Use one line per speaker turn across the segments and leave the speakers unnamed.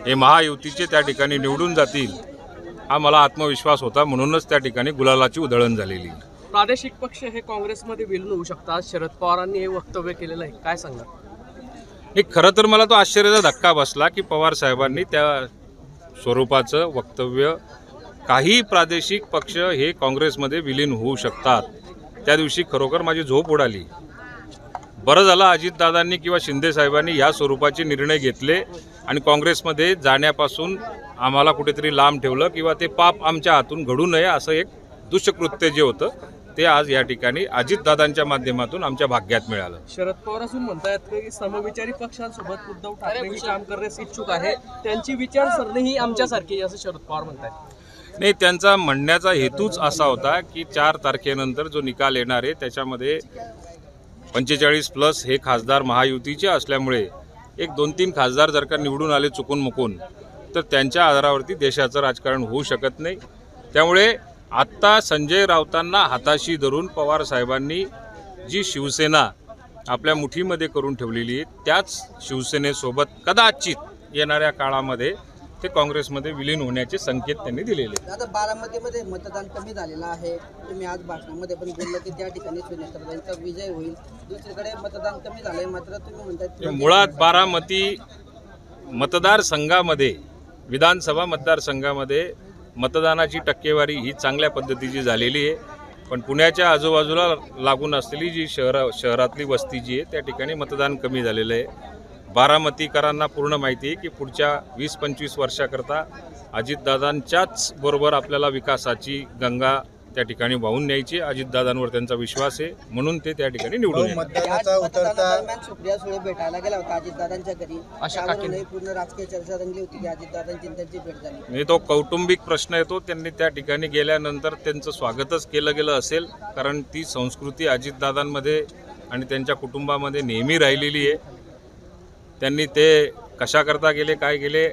हे महायुतीचे त्या ठिकाणी निवडून जातील हा मला आत्मविश्वास होता, म्हणूनच त्या ठिकाणी गुलालाची उधळण झालेली.
प्रादेशिक पक्ष हे काँग्रेसमध्ये विलीन होऊ शकतात, शरद पवारांनी हे वक्तव्य केलेलं आहे, काय सांगा?
एक खरं तर मला तो आश्चर्याचा धक्का बसला की पवार साहेबांनी त्या स्वरूपाचं वक्तव्य, काही प्रादेशिक पक्ष हे काँग्रेसमध्ये विलीन होऊ शकतात, त्या दिवशी खरोखर माझी झोप उडाली. बरं झालं अजितदादांनी किंवा शिंदे साहेबांनी या स्वरूपाचे निर्णय घेतले आणि काँग्रेसमध्ये जाण्यापासून आम्हाला कुठेतरी लांब ठेवलं, किंवा ते पाप आमच्या हातून घडू नये असं एक दुष्कृत्य जे होतं ते आज या ठिकाणी अजितदादांच्या माध्यमातून आमच्या भाग्यात मिळालं.
शरद पवार असून म्हणतायत की समविचारी पक्षांसोबत उद्धव ठाकरे काम करण्यास इच्छुक आहे, त्यांची विचारसरणी ही आमच्यासारखी असं शरद पवार म्हणतायत.
नाही, त्यांचा म्हणण्याचा हेतूच असा होता की 4 तारखेनंतर जो निकाल येणार आहे त्याच्यामध्ये 45+ हे खासदार महायुतीचे असल्यामुळे एक 2-3 खासदार जर का निवडून आले चुकून मुकून तर त्यांच्या आधारावरती देशाचं राजकारण होऊ शकत नाही. त्यामुळे आत्ता संजय राऊतांना हाताशी धरून पवार साहेबांनी जी शिवसेना आपल्या मुठीमध्ये करून ठेवलेली आहे त्याच शिवसेनेसोबत कदाचित येणाऱ्या काळामध्ये ते काँग्रेसमध्ये विलीन होण्याचे संकेत त्यांनी दिलेले.
आता बारामतीमध्ये मतदान कमी झालेलं आहे, तुम्ही आज भाषणामध्ये पण बोललं की त्या ठिकाणी सुनेत्रांचा विजय होईल, दुसरीकडे मतदान कमी झालंय, मात्र तुम्ही म्हणताय
मुळात बारामती मतदारसंघामध्ये, विधानसभा मतदारसंघामध्ये मतदानाची टक्केवारी ही चांगल्या पद्धतीची झालेली आहे, पण पुण्याच्या आजूबाजूला लागून असलेली जी शहरातली वस्ती जी आहे त्या ठिकाणी मतदान कमी झालेलं आहे. बारामतीकरांना पूर्ण माहिती आहे की पुढच्या 20-25 वर्षाकरता अजितदादांच्याच बरोबर आपल्याला विकासाची गंगा त्या ठिकाणी वाहून न्यायची. अजितदादांवर त्यांचा विश्वास आहे, म्हणून ते त्या ठिकाणी निवडून
दरम्यान सुप्रिया सुळे भेटायला गेला होता अजितदादांच्या घरी, पूर्ण राजकीय चर्चा रंगली होती की अजितदादांची त्यांची भेट झाली.
नाही, तो कौटुंबिक प्रश्न येतो. त्यांनी त्या ठिकाणी गेल्यानंतर त्यांचं स्वागतच केलं गेलं असेल, कारण ती संस्कृती अजितदादांमध्ये आणि त्यांच्या कुटुंबामध्ये नेहमी राहिलेली आहे. त्यांनी ते कशाकरता गेले, काय गेले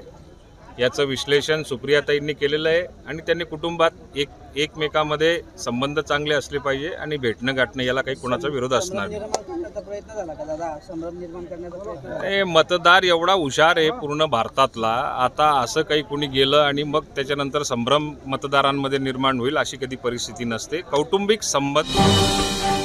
याचं विश्लेषण सुप्रियाताईंनी केलेलं आहे आणि त्यांनी कुटुंबात एकमेकांमध्ये संबंध चांगले असले पाहिजे आणि भेटणं गाठणं याला काही कोणाचा विरोध असणार नाही. मतदार एवढा हुशार आहे पूर्ण भारतातला, आता असं काही कोणी गेलं आणि मग त्याच्यानंतर संभ्रम मतदारांमध्ये निर्माण होईल अशी कधी परिस्थिती नसते. कौटुंबिक संबंध